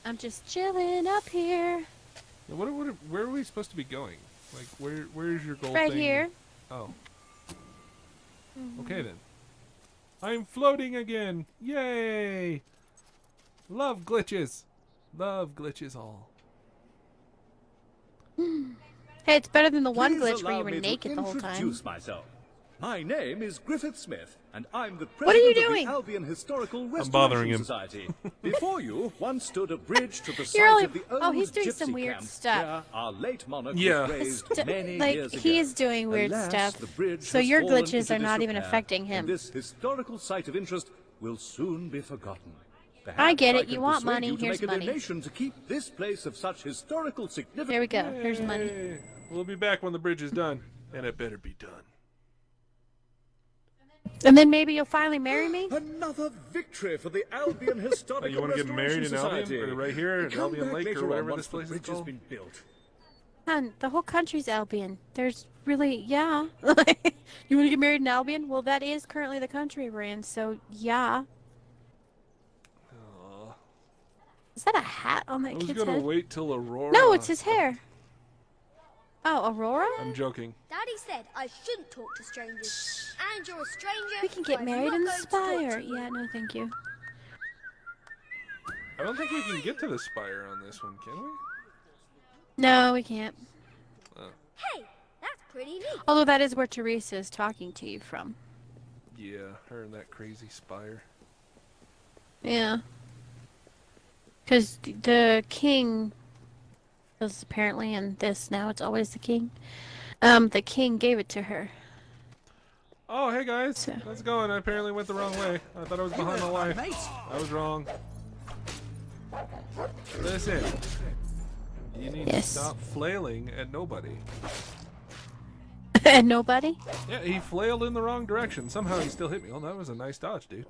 I'm just chilling up here. Where are we supposed to be going? Like, where's your goal Right thing? here. Oh. Okay, then. I'm floating again! Yay! Love glitches! Love glitches all. Hey, it's better than the one Please glitch where allow you were me to naked the whole time. introduce myself. My name is Griffith Smith, and I'm the What are you president of doing? the Albion Historical bothering Restoration him. Society. Before you once stood a bridge to the site You're only- of the old oh, he's doing gypsy some weird camp stuff. where our late monarch Yeah. was raised many Like, years ago. he is doing weird Alas, stuff. the bridge So has your fallen glitches into are not even disrepair, affecting him. and this historical site of interest will soon be forgotten. I get Perhaps it. You can want persuade money. you to Here's make a money. donation to keep this place of such historical significance. There we go. Here's money. Yay. We'll be back when the bridge is done. And it better be done. And then maybe you'll finally marry me? Another victory for the Albion Historical You want to get married in Restoration Albion? Society. Or right here at Come Albion back Lake later or on whatever once this place the is bridge has called? been built. Man, the whole country's Albion. There's really, yeah. You want to get married in Albion? Well, that is currently the country we're in, so yeah. Aw. Is that a hat on I that was kid's gonna head? wait till Aurora. No, it's his hair. Oh, Aurora? I'm joking. Daddy said I shouldn't talk to strangers. And you're a stranger. We can so get I'm married not in the going to talk to spire. you. Yeah, no, thank you. I don't think we can get to the spire on this one, can we? No, we can't. Hey, that's pretty neat. Although that is where Teresa is talking to you from. Yeah, her and that crazy spire. Yeah. Because the king, was apparently in this now, it's always the king. The king gave it to her. Oh, hey guys. So- How's it going? I apparently went the wrong way. I thought I was behind the life. I was wrong. Listen. You need Yes. to stop flailing at nobody. And nobody? Yeah, he flailed in the wrong direction. Somehow he still hit me. Oh, that was a nice dodge, dude.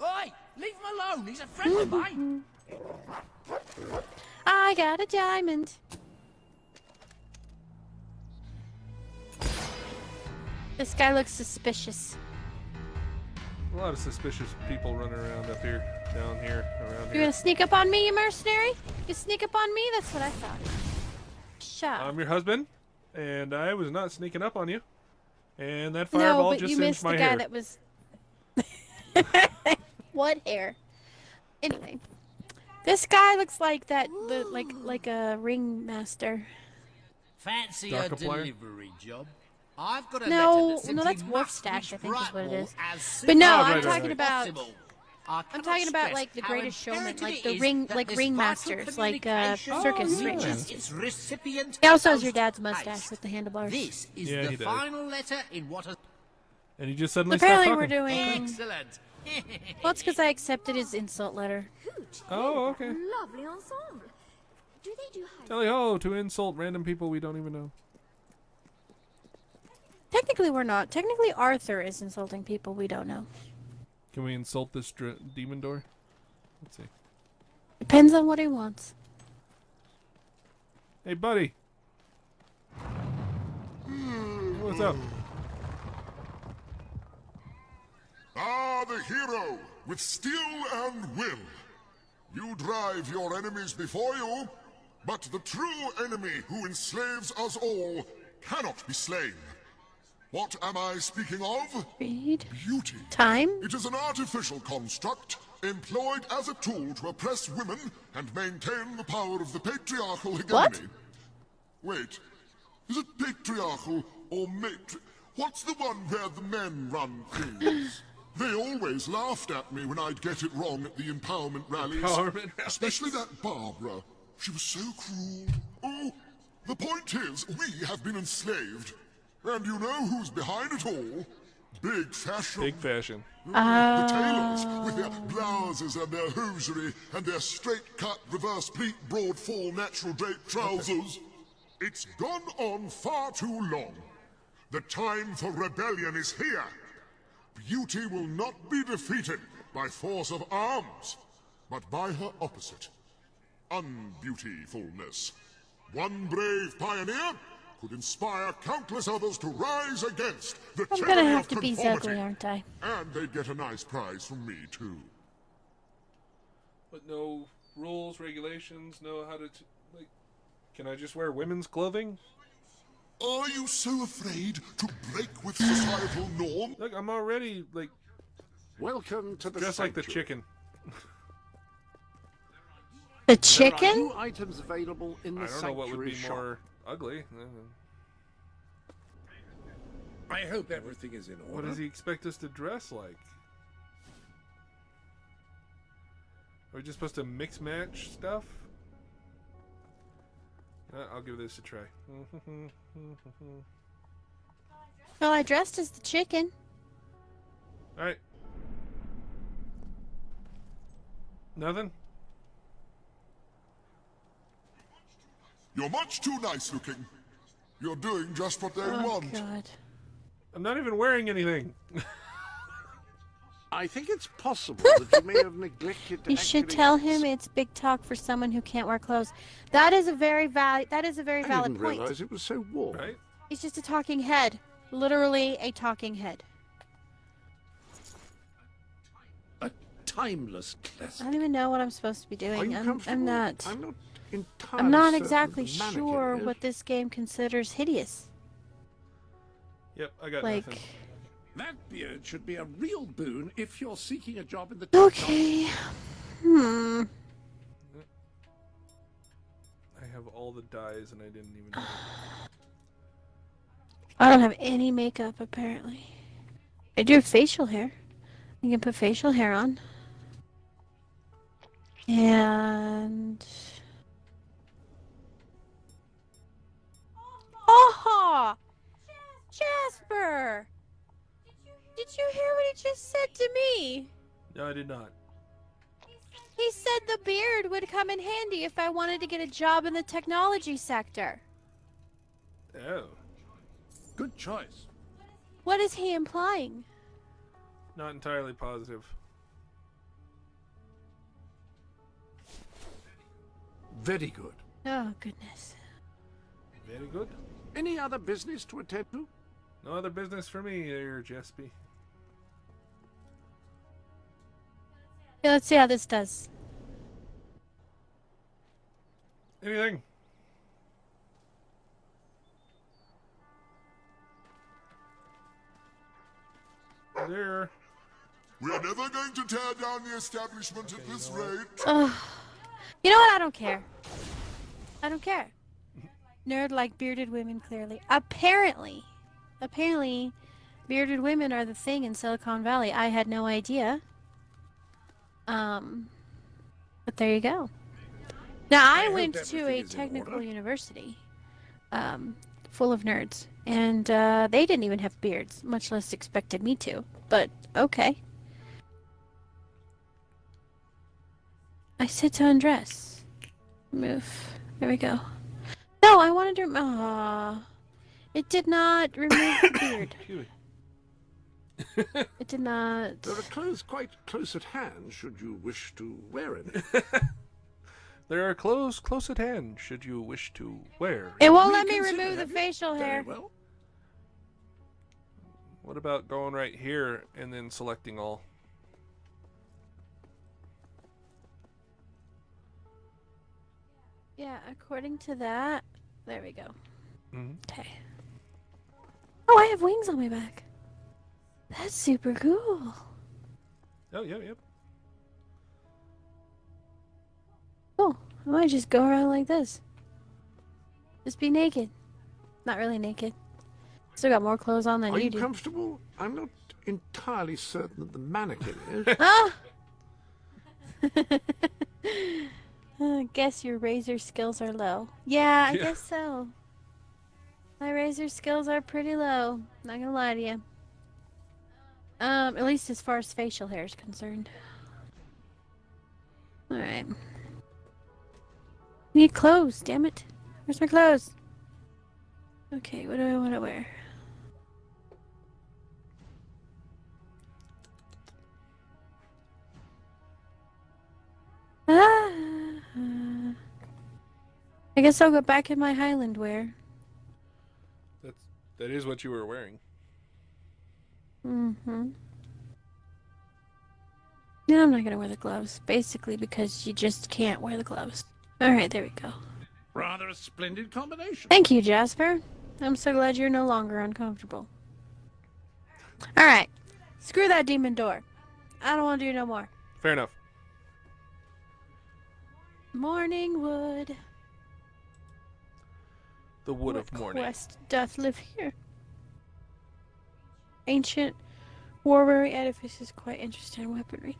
Oi! Leave him alone! He's a friend of mine! I got a diamond. This guy looks suspicious. A lot of suspicious people running around up here, down here, around You here. gonna sneak up on me, you mercenary? You sneak up on me? That's what I thought. Shut up. I'm your husband, and I was not sneaking up on you. And that No, fireball but just you singed missed my the guy hair. that was... What hair? Anyway. This guy looks like that, like a ringmaster. Fancy Dark a applier? delivery job? I've got a No, letter that no, simply that's Wolf must Stash, reach I think is what it Brightwall is. as soon But no, Oh, I'm right, talking right. about... possible. I'm talking about like the Greatest Showman, like the ringmasters, like circus reaches ringmasters. its recipient He also has your dad's post-haste. mustache with the handlebars. This is Yeah, the he does. final letter in what has... And he just suddenly Apparently stopped we're talking. doing... Excellent! Well, it's because I accepted his insult letter. Hooch, Oh, okay. lovely ensemble. Do they do high Tally ho to insult random people we don't even know. Technically, we're not. Technically, Arthur is insulting people we don't know. Can we insult this demon door? Let's see. Depends on what he wants. Hey, buddy. What's up? Ah, the hero, with steel and will. You drive your enemies before you, but the true enemy who enslaves us all cannot be slain. What am I speaking of? Read. Beauty. Time? It is an artificial construct employed as a tool to oppress women and maintain the power of the patriarchal hegemony. What? Wait, is it patriarchal or What's the one where the men run things? They always laughed at me when I'd get it wrong at the empowerment rallies. Empowerment rallies. Especially that Barbara. She was so cruel. Oh, the point is, we have been enslaved. And you know who's behind it all? Big fashion. Big fashion. The tailors, with their blouses and their hosiery and their straight-cut, reverse-pleat, broad-fall, natural drape trousers. It's gone on far too long. The time for rebellion is here. Beauty will not be defeated by force of arms, but by her opposite, unbeautifulness. One brave pioneer could inspire countless others to rise against the I'm tyranny gonna have of to be conformity. ugly, aren't I? And they'd get a nice prize from me, too. But no rules, regulations, know how to like. Can I just wear women's clothing? Are you so afraid to break with societal norm? Look, I'm already like Welcome to the dressed like the sanctuary. chicken. The There are chicken? new items available in the I don't know what would sanctuary be shop. more ugly. I hope everything is in What order. does he expect us to dress like? Are we just supposed to mix match stuff? I'll give this a try. Well, I dressed as the chicken. Alright. Nothing? You're much too nice looking. You're doing just what they Oh, want. God. I'm not even wearing anything. I think it's possible that you may have neglected to You should actually- tell him it's big talk for someone who can't wear clothes. That is a very valid I valid didn't point. realize it was so warm. Right? He's just a talking head. Literally a talking head. A timeless I classic. don't even know what I'm supposed to be Are doing. you I'm comfortable? not. I'm not entirely I'm not certain exactly that the mannequin sure is. what this game considers hideous. Yep, I got Like, nothing. That beard should be a real boon if you're seeking a job in the okay. Hmm. I have all the dyes and I didn't even know. I don't have any makeup apparently. I do have facial hair. You can put facial hair on. And oh, Jasper! Did you hear what he just said to me? No, I did not. He said the beard would come in handy if I wanted to get a job in the technology sector. Oh. Good choice. What is he implying? Not entirely positive. Very good. Oh, goodness. Very good. Any other business to attend to? No other business for me here, Jespy. Yeah, let's see how this does. Anything? There. We're never going to tear down the establishment at this rate. Ugh. You know what? I don't care. I don't care. Nerd like bearded women, clearly. Apparently, bearded women are the thing in Silicon Valley. I had no idea. But there you go. Now, I hope went to everything a is in technical order. university, full of nerds, and they didn't even have beards, much less expected me to. But okay. I said to undress. Move. There we go. No, I wanted to. Aww. It did not remove the beard. Excuse me. It did not. There are clothes quite close at hand should you wish to wear any. There are clothes close at hand should you wish to wear. It won't let me Reconsider, remove the have you? facial Very hair. well. What about going right here and then selecting all? Yeah, according to that. There we go. Mhm. Okay. Oh, I have wings on my back. That's super cool. Oh, yep. Cool. I might just go around like this. Just be naked. Not really naked. Still got more clothes on than Are you you do. comfortable? I'm not entirely certain that the mannequin is. Ah! I guess your razor skills are low. Yeah, I Yeah. guess so. My razor skills are pretty low. Not gonna lie to you. At least as far as facial hair is concerned. Alright. Need clothes, damn it. Where's my clothes? Okay, what do I want to wear? Ah, I guess I'll go back in my Highland wear. That is what you were wearing. Mm-hmm. No, I'm not gonna wear the gloves. Basically because you just can't wear the gloves. Alright, there we go. Rather a splendid combination. Thank you, Jasper. I'm so glad you're no longer uncomfortable. Alright. Screw that demon door. I don't want to do no more. Fair enough. Morning wood. The wood of morning. Quest doth live here. Ancient warweary edifices, quite interesting weaponry.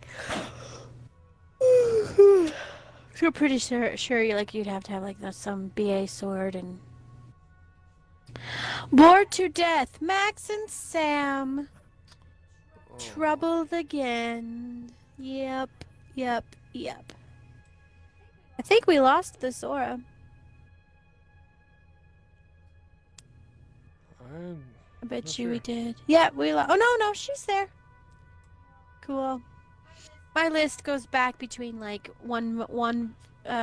So pretty sure you'd have to have like some BA sword and bored to death. Max and Sam troubled again. Yep. I think we lost the Zora. I bet you we did. Yeah, we lost. Oh no, she's there. Cool. My list goes back between like one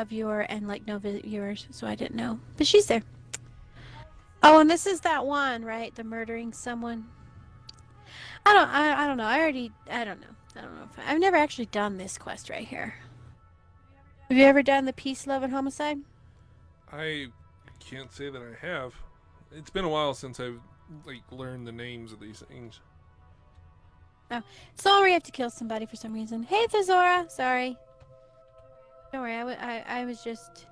viewer and like no viewers, so I didn't know. But she's there. Oh, and this is that one, right? The murdering someone. I don't know. I don't know. I've never actually done this quest right here. Have you ever done the peace, love, and homicide? I can't say that I have. It's been a while since I've like learned the names of these things. Oh, it's the one where you have to kill somebody for some reason. Hey, Thezora. Sorry. Don't worry. I was just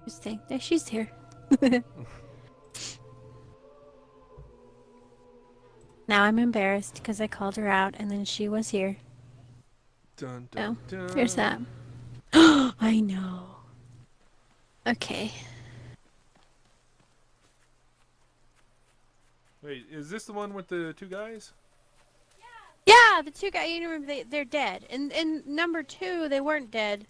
thinking. Yeah, she's here. Now I'm embarrassed because I called her out and then she was here. Dun, dun, dun. Here's that. I know. Okay. Wait, is this the one with the two guys? Yeah, the two guys. You remember they're dead. In number 2, they weren't dead.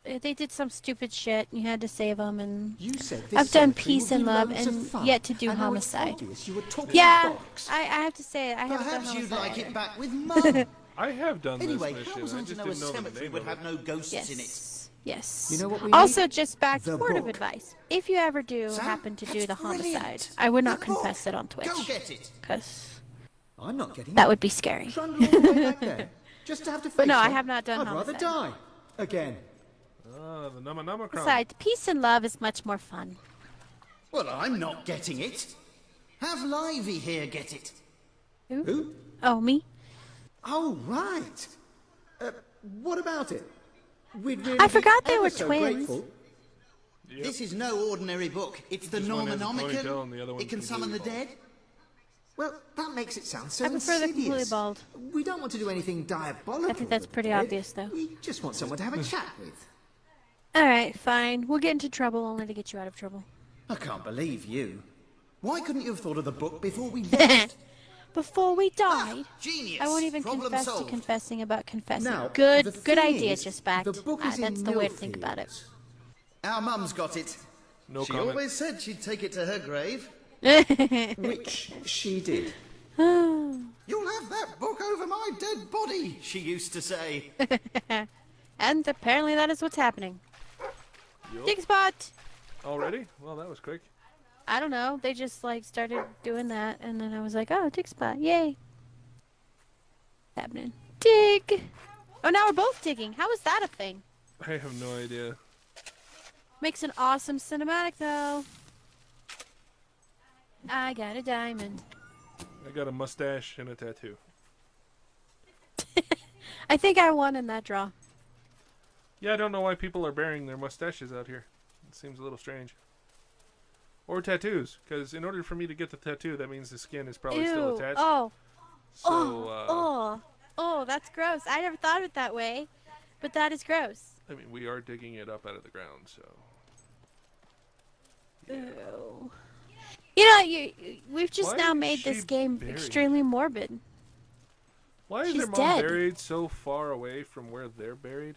They did some stupid shit, and you had to save them. And You said this I've done cemetery peace would and be love, loads of and fun. yet to do I know it's homicide. obvious you were talking Yeah, box. I have to say it. I haven't done Perhaps you'd homicide. like it either. back with Mum. I have done Anyway, this how mission. was I I to just know a didn't know the cemetery name would of have it. no ghosts in it? Yes. You know what we Also, need? just back The word of book. advice. If you ever do Sam, happen to do that's the homicide, brilliant. I would not The book. confess it on Twitch. Go get it. Because I'm not getting that would be scary. trundle all the way back there, just to have to face But no, I her. have not done I'd rather homicide. die again. Ah, the Nama Nama Crown. Besides, peace and love is much more fun. Well, I'm not getting it. Have Livy here get it. Who? Oh, me? Oh, right. What about it? We'd really I forgot be they ever were so twins. grateful. Yep. This is no ordinary book. It's the This one has a ponytail and the Normanomicon. other one's It can summon the completely dead. Well, that makes it sound so I prefer the completely insidious. bald. We don't want to do anything diabolical. I think that's with the pretty dead. obvious, though. We just want someone to have a chat with. Alright, fine. We'll get into trouble only to get you out of trouble. I can't believe you. Why couldn't you have thought of the book before we left? Before we died, Genius. I won't even Problem confess solved. to confessing about confessing. Now, good the good thing idea, is, just back. the book is in That's the way to think about it. Millfields. Our mum's got it. No She comment. always said she'd take it to her grave. Which she did. You'll have that book over my dead body, she used to say. And apparently that is what's happening. Yup. Dig spot! Already? Well, that was quick. I don't know. They just like started doing that, and then I was like, "Oh, dig spot! Yay!" Happening. Dig. Oh, now we're both digging. How is that a thing? I have no idea. Makes an awesome cinematic, though. I got a diamond. I got a mustache and a tattoo. I think I won in that draw. Yeah, I don't know why people are bearing their mustaches out here. It seems a little strange. Or tattoos, because in order for me to get the tattoo, that means the skin is probably still Ew. attached. Oh. So, Oh, that's gross. I never thought of it that way, but that is gross. I mean, we are digging it up out of the ground, so. Ew. You know, we've just Why now is made this she game buried? extremely morbid. Why is She's their mom dead. buried so far away from where they're buried?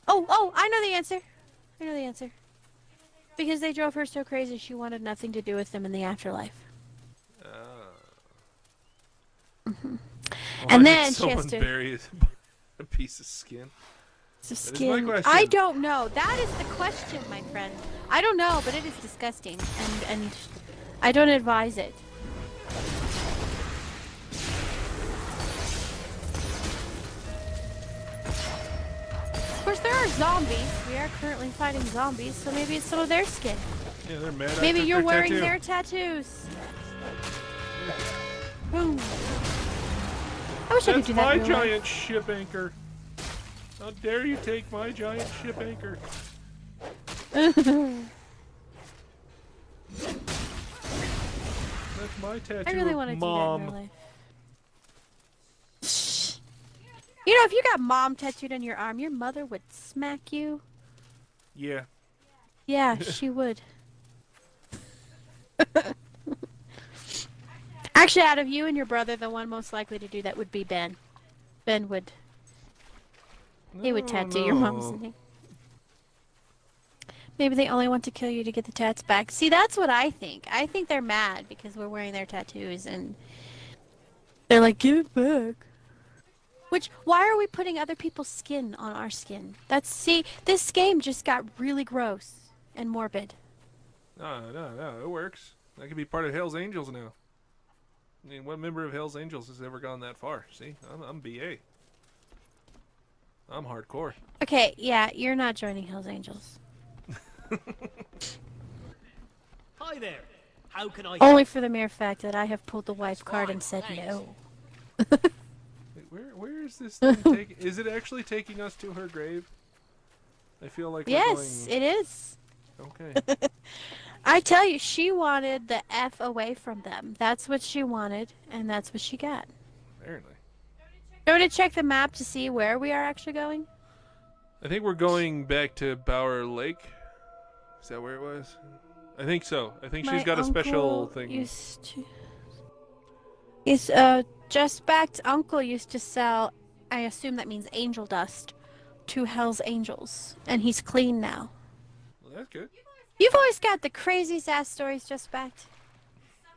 Oh, I know the answer. I know the answer. Because they drove her so crazy she wanted nothing to do with them in the afterlife. Why And did then she someone has to... bury a piece of skin? It's a That is my skin. question. I don't know. That is the question, my friend. I don't know, but it is disgusting, and I don't advise it. course, there are zombies. We are currently fighting zombies, so maybe it's some of their skin. Yeah, they're mad. Maybe you're wearing tattoo. their tattoos. Boom. I wish I could That's do that. my in real life. giant ship anchor. How dare you take my giant ship anchor? That's my tattoo. I really want to do that in Mom. real life. You know, if you got mom tattooed on your arm, your mother would smack you. Yeah. Yeah, she would. Actually, out of you and your brother, the one most likely to do that would be Ben. Ben would. He would tattoo your mom's name. Maybe they only want to kill you to get the tats back. See, that's what I think. I think they're mad because we're wearing their tattoos and they're like, give it back. Which, why are we putting other people's skin on our skin? See, this game just got really gross and morbid. No, it works. I could be part of Hell's Angels now. I mean, what member of Hell's Angels has ever gone that far? See, I'm BA. I'm hardcore. Okay, yeah, you're not joining Hell's Angels. Hi there. How can I? Only for the mere fact that I have pulled the wife card and said no. Wait, where is this thing taking? Is it actually taking us to her grave? I feel like Yes, it is. Okay. I tell you, she wanted the F away from them. That's what she wanted, and that's what she got. Apparently. Do you want to check the map to see where we are actually going? I think we're going back to Bower Lake. Is that where it was? I think so. I think she's got a special thing. Just backed uncle used to sell, I assume that means angel dust, to Hell's Angels. And he's clean now. Well, that's good. You've always got the craziest ass stories, Just backed.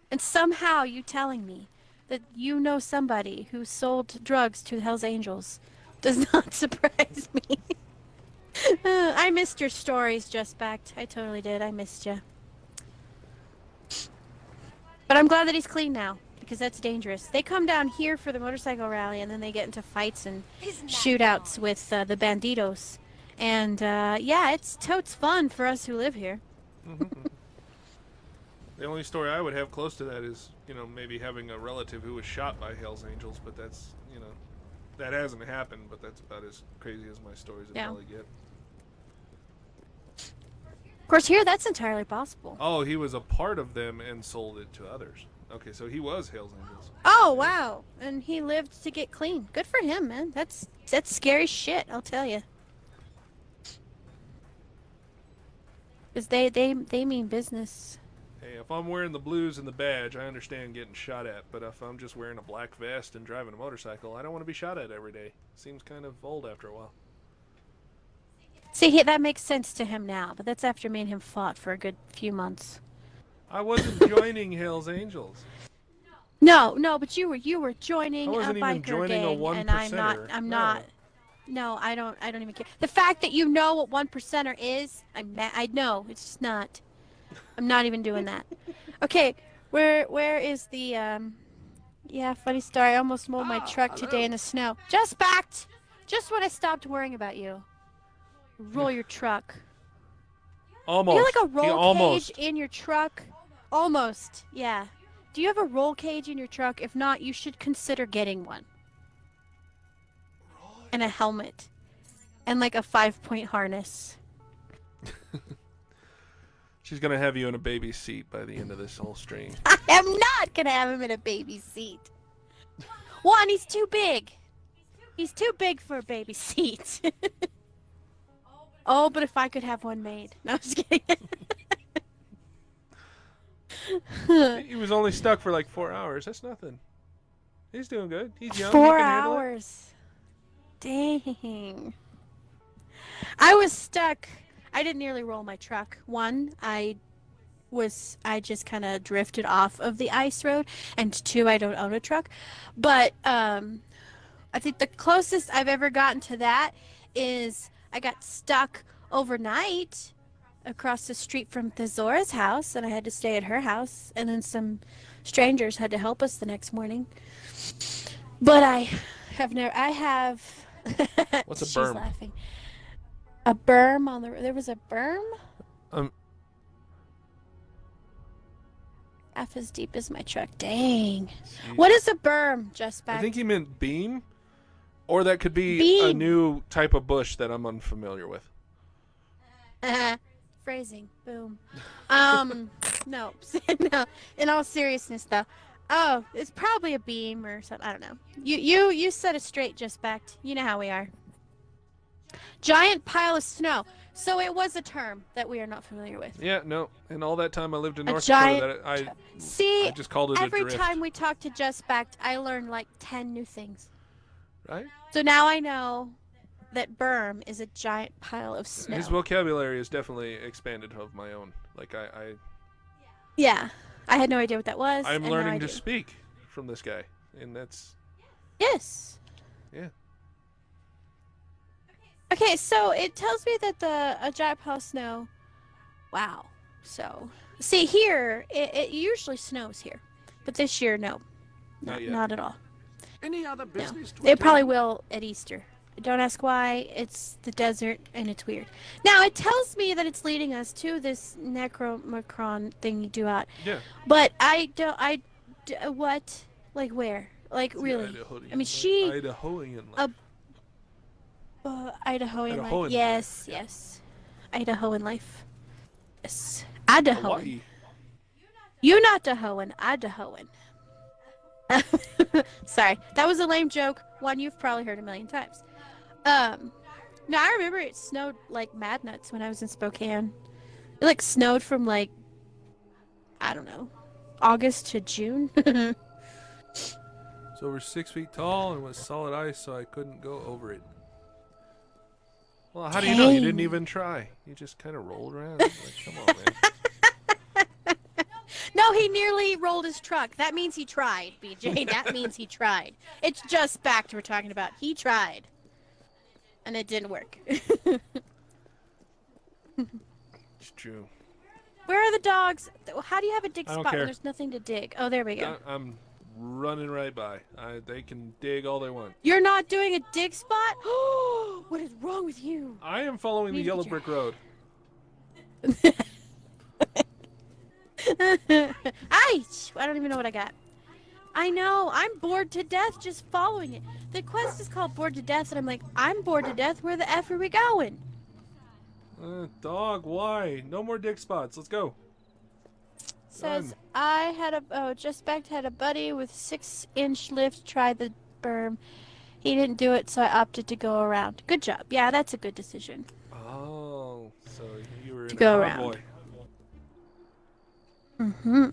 And somehow you telling me that you know somebody who sold drugs to Hell's Angels does not surprise me. I missed your stories, Just backed. I totally did. I missed you. But I'm glad that he's clean now, because that's dangerous. They come down here for the motorcycle rally, and then they get into fights and shootouts with the banditos. And, yeah, it's totes fun for us who live here. The only story I would have close to that is, maybe having a relative who was shot by Hell's Angels, but that's, that hasn't happened, but that's about as crazy as my stories would probably get. Of course, here, that's entirely possible. Oh, he was a part of them and sold it to others. Okay, so he was Hell's Angels. Oh, wow. And he lived to get clean. Good for him, man. That's scary shit, I'll tell you. Because they mean business. Hey, if I'm wearing the blues and the badge, I understand getting shot at. But if I'm just wearing a black vest and driving a motorcycle, I don't want to be shot at every day. Seems kind of old after a while. See, that makes sense to him now, but that's after me and him fought for a good few months. I wasn't joining Hell's Angels. No, but you were joining I wasn't a even biker joining a gang, one and I'm not. No, I don't even care. The fact that you know what 1%er is, I know. It's just not. I'm not even doing that. Okay, where is the yeah, funny story. I almost mowed my truck today in the snow. Just backed. Just when I stopped worrying about you. Roll your truck. Almost. Do you have like a roll almost. cage in your truck? Almost, yeah. Do you have a roll cage in your truck? If not, you should consider getting one. And a helmet. And like a 5-point harness. She's going to have you in a baby seat by the end of this whole stream. I am not going to have him in a baby seat. One, he's too big. He's too big for a baby seat. Oh, but if I could have one made. No, I'm just kidding. He was only stuck for like 4 hours. That's nothing. He's doing good. He's young. 4 he can handle it. hours. Dang. I was stuck. I didn't nearly roll my truck. One, I just kind of drifted off of the ice road, and two, I don't own a truck. But I think the closest I've ever gotten to that is I got stuck overnight across the street from Thesaura's house, and I had to stay at her house, and then some strangers had to help us the next morning. But I have What's a she's berm? laughing. A berm on the. There was a berm. Half as deep as my truck. Dang. Jeez. What is a berm, just back? I think he meant beam, or that could be a Beam. new type of bush that I'm unfamiliar with. Phrasing. Boom. No. No. In all seriousness, though. Oh, it's probably a beam or something. I don't know. You said it straight, just backed. You know how we are. Giant pile of snow. So it was a term that we are not familiar with. Yeah, no. And all that time I lived in A North giant Dakota, See, I just called it every a drift. time we talk to Just Backed, I learn like 10 new things. Right? So now I know that berm is a giant pile of snow. His vocabulary is definitely expanded of my own. Like Yeah. I had no idea what that was. I'm and now I learning to do. speak from this guy, and that's Yes. yeah. Okay, so it tells me that a giant pile of snow. Wow. So, see here, it usually snows here, but this year, no, Not yet. not at all. Any other No, business to it probably attend? will at Easter. Don't ask why. It's the desert and it's weird. Now it tells me that it's leading us to this necromacron thing you do out, Yeah. but I don't. What? Like where? Like It's the really? Idahoan I mean, she. Idahoan a- life. Idahoan life. Idahoan Yes, yes. Idahoan life. Yes. Idahoan. Hawaii. You not Dahoan, Idahoan. Sorry, that was a lame joke. One you've probably heard a million times. No, I remember it snowed like mad nuts when I was in Spokane. It like snowed from like, I don't know, August to June. It's over 6 feet tall and was solid ice, so I couldn't go over it. Well, how do you know? You didn't Dang. even try. You just kind of rolled around. Like, come on, man. No, he nearly rolled his truck. That means he tried, BJ. That means he tried. It's just backed we're talking about. He tried. And it didn't work. It's true. Where are the dogs? How do you have a dig I don't spot care. when there's nothing to dig? Oh, there we go. I'm running right by. They can dig all they want. You're not doing a dig spot? What is wrong with you? I am following the Need to yellow get your- brick road. Aight! I don't even know what I got. I know. I'm bored to death just following it. The quest is called Bored to Death, and I'm like, I'm bored to death. Where the F are we going? Dog, why? No more dig spots. Let's go. Says, Done. I had just back had a buddy with 6-inch lift try the berm. He didn't do it, so I opted to go around. Good job. Yeah, that's a good decision. Oh, so you were in go a around. convoy. Mm-hmm.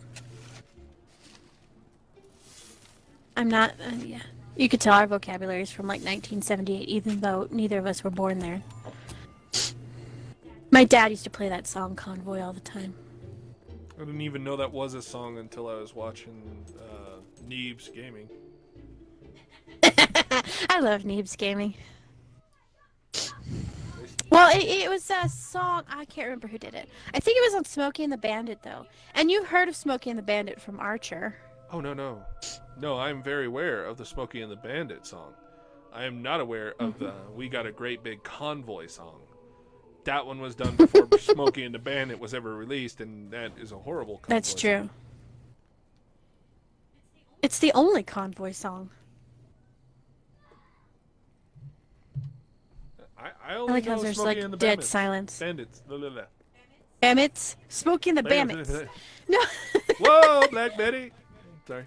I'm not, yeah. You could tell our vocabulary is from like 1978, even though neither of us were born there. My dad used to play that song Convoy all the time. I didn't even know that was a song until I was watching Neebs Gaming. I love Neebs Gaming. Well, it was a song, I can't remember who did it. I think it was on Smokey and the Bandit, though. And you've heard of Smokey and the Bandit from Archer. Oh, no. No, I'm very aware of the Smokey and the Bandit song. I am not aware of the We Got a Great Big Convoy song. That one was done before Smokey and the Bandit was ever released, and that is a horrible convoy That's true. song. It's the only Convoy song. I I only like how know there's Smokey like and the dead Bandits. silence. Bandits. Blah, blah, blah. Bammits? Smokey and the Bammits. No. Whoa, Black Betty. Sorry.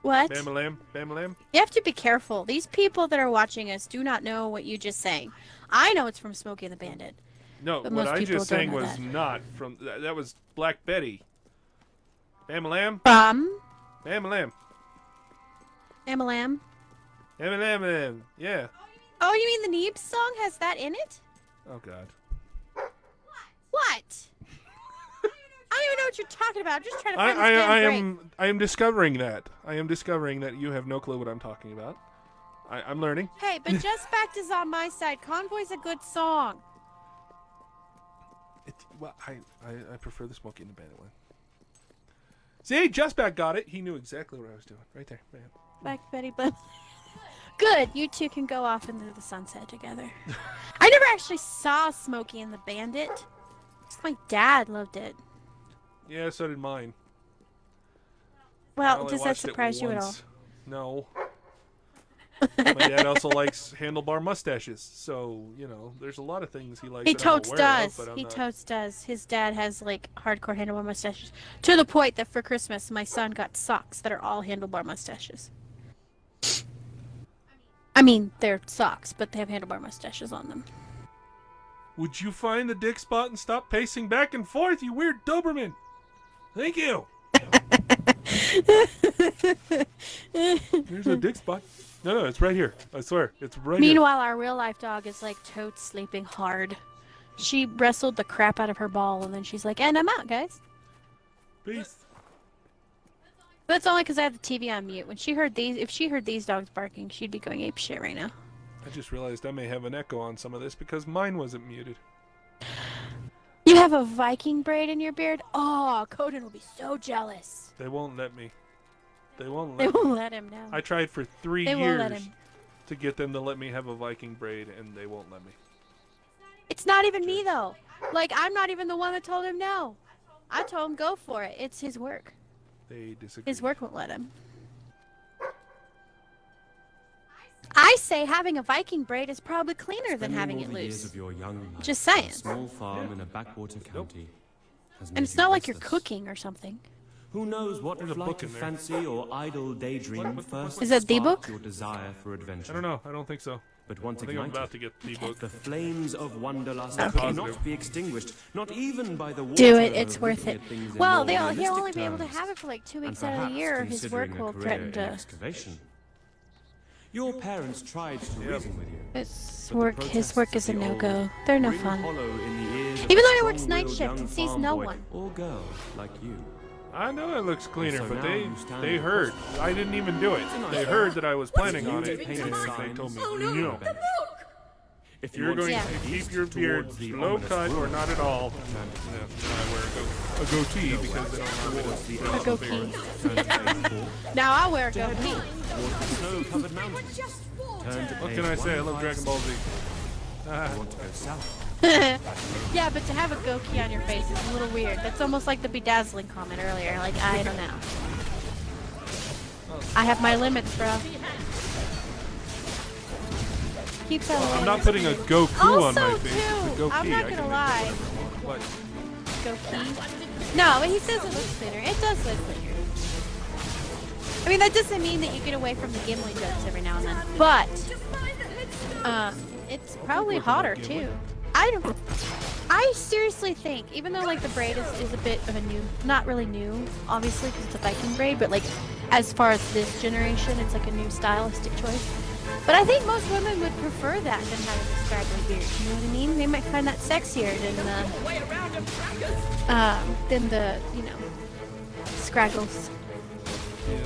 What? Bam-a-lam. Bam-a-lam. You have to be careful. These people that are watching us do not know what you just sang. I know it's from Smokey and the Bandit. No, But what most I people just don't sang know was that. not from... That was Black Betty. Bam-a-lam. From Bam-a-lam. Amalam. Bam-a-lam. Yeah. Oh, you mean the Neebs song has that in it? Oh, God. What? I don't even know what you're talking about. I'm just trying to find this damn break. I am discovering that. I am discovering that you have no clue what I'm talking about. I'm learning. Hey, but Just Backed is on my side. Convoy's a good song. Well, I prefer the Smokey and the Bandit one. See, Just Back got it. He knew exactly what I was doing. Right there. Man. Black Betty Blim. Good, you two can go off into the sunset together. I never actually saw Smokey and the Bandit. Just my dad loved it. Yeah, so did mine. I Well, only does that watched it surprise you at all? once. No. My dad also likes handlebar mustaches, so you know, there's a lot of things he likes. He that I'm totes aware does. Of, but I'm He not... totes does. His dad has like hardcore handlebar mustaches to the point that for Christmas my son got socks that are all handlebar mustaches. I mean, they're socks, but they have handlebar mustaches on them. Would you find the dick spot and stop pacing back and forth, you weird Doberman? Thank you. There's a dick spot. No, it's right here. I swear, it's right here. Meanwhile, our real life dog is like totes sleeping hard. She wrestled the crap out of her ball, and then she's like, "And I'm out, guys." Peace. That's only because I have the TV on mute. When she heard these, if she heard these dogs barking, she'd be going ape shit right now. I just realized I may have an echo on some of this because mine wasn't muted. You have a Viking braid in your beard? Oh, Coden will be so jealous. They won't let me. They won't They let me. won't let him now. I tried for 3 They won't let years him. to get them to let me have a Viking braid, and they won't let me. It's not even me though. Like, I'm not even the one that told him no. I told him go for it. It's his work. They disagree. His work won't let him. I say having a Viking braid is probably cleaner than having it loose. Just saying. Small farm in a backwater county. And it's not like you're cooking or something. Who knows what There's a flight book in of there. fancy or idle daydream What? first Is that the sparked book? your desire for adventure? I don't know. I don't think so. But once I think I'm ignited, about to get the book. the flames of wanderlust Okay. cannot be extinguished, not even by the water Do it. It's of worth looking it. at things in Well, more he'll realistic only be able to terms. have it for like 2 And weeks out of perhaps the year. His work considering a will career threaten in to. excavation. Your parents tried to reason with you. His but the work. His work is protests a of the no-go. old They're no ring fun. hollow in the ears of Even a though he works night strong-willed shift young and sees farm no boy one. or girl like you. I know it looks cleaner, so but now you stand they in heard. front. I didn't even do it. They heard that I was planning on it, You and painted they signs. told me, Oh no. no, the book! If you You're want going Yeah. to keep east your beard towards the low ominous cut or ruins. not at all. Turn to Yeah, then I wear a goatee because they don't want me towards the to A east. goatee. Turn to page 4. Now I'll wear a To head goatee. north towards the snow-covered mountains. Just water! Turn to What page can I say? I love Dragon Ball Z. 156. Want to go south? Yeah, but to have a goatee on your face is a little weird. That's almost like the bedazzling comment earlier. Like, I don't know. I have my limits, bro. Keep that away. I'm not putting a Goku on my Also, face. too, It's a Goki. I'm not I can gonna make lie. it what? Goatee. No, but he says it looks cleaner. It does look cleaner. I mean, that doesn't mean that you get away from the Gimli jokes every now and then, but it's probably hotter too. I seriously think, even though like the braid is a bit of a new, not really new, obviously because it's a Viking braid, but like as far as this generation, it's like a new stylistic choice. But I think most women would prefer that than having a scraggly beard. You know what I mean? They might find that sexier than the you know scraggles. Yeah.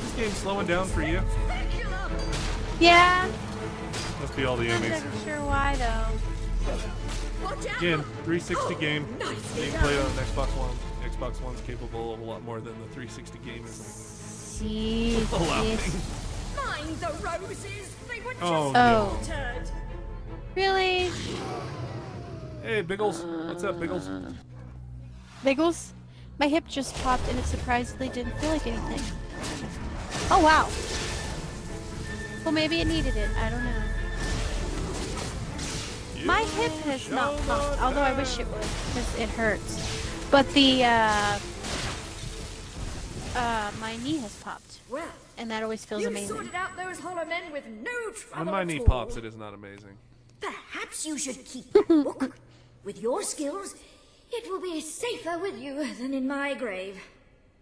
This game's slowing down for you. Yeah, Must be all the I'm enemies. not sure why though. Again, 360 game. Being played on Xbox One. Xbox One's capable of a lot more than the 360 game is. See, Allowing. Mind the roses! They were just Oh, Oh. watered! really? Hey, Biggles. What's up, Biggles? Biggles? My hip just popped and it surprisingly didn't feel like anything. Oh wow. Well, maybe it needed it. I don't know. My hip has not popped, although I wish it would, because it hurts. But the, my knee has popped, Well, and that always feels you amazing. sorted out those hollow men with no trouble When my at knee all. pops, it is not amazing. Perhaps you should keep that book. With your skills, it will be safer with you than in my grave.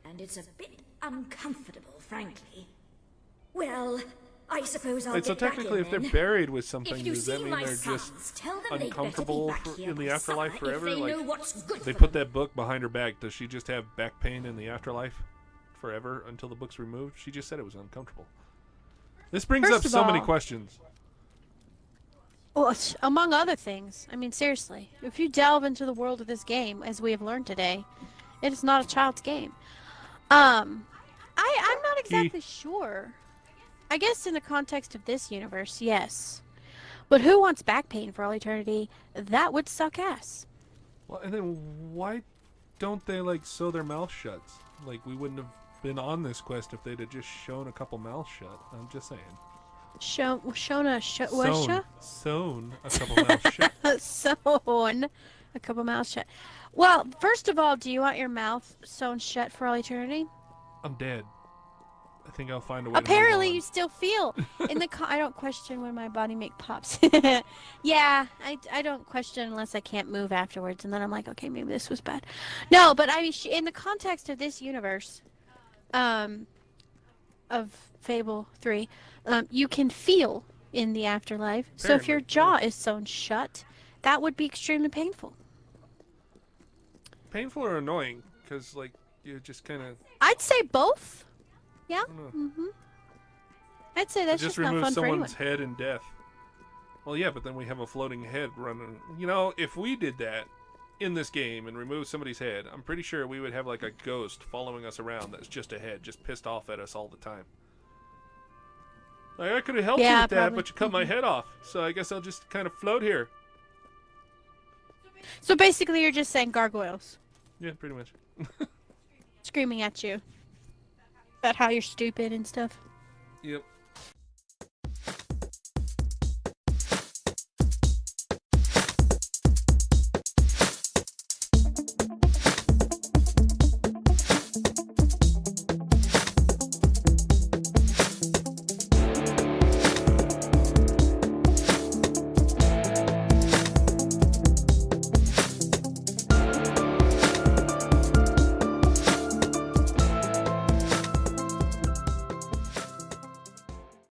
And it's a bit uncomfortable, frankly. Well, I suppose I'll Wait, so get back technically, in if they're then. buried with something, If you does that see mean my they're sons, just tell them they'd better be uncomfortable back here in the by afterlife supper forever? If they Like, know what's good they for put them. that book behind her back. Does she just have back pain in the afterlife forever until the book's removed? She just said it was uncomfortable. This brings First up of so many all- questions. Well, among other things. I mean, seriously, if you delve into the world of this game, as we have learned today, it is not a child's game. I'm not exactly sure. I guess in the context of this universe, yes. But who wants back pain for all eternity? That would suck ass. Well, and then why don't they like sew their mouth shut? Like we wouldn't have been on this quest if they'd have just shown a couple mouths shut. I'm just saying. Sewn a couple mouths shut. Sewn a couple mouths shut. Well, first of all, do you want your mouth sewn shut for all eternity? I'm dead. I think I'll find a way. Apparently, to you still feel in the. I don't question when my body make pops. Yeah, I don't question unless I can't move afterwards, and then I'm like, okay, maybe this was bad. No, but I mean, in the context of this universe, of Fable 3, you can feel in the afterlife. So if your jaw is sewn shut, that would be extremely painful. Painful or annoying? Because like you just kind of. I'd say both. Yeah. I'd say that's just not remove fun for anyone. someone's head in death. Well, yeah, but then we have a floating head running. You know, if we did that in this game and removed somebody's head, I'm pretty sure we would have like a ghost following us around that's just a head, just pissed off at us all the time. Like, I could have helped you with that, but you cut my head off, so I guess I'll just kind of float here. So basically, you're just saying gargoyles. Yeah, pretty much. Screaming at you. About how you're stupid and stuff. Yep.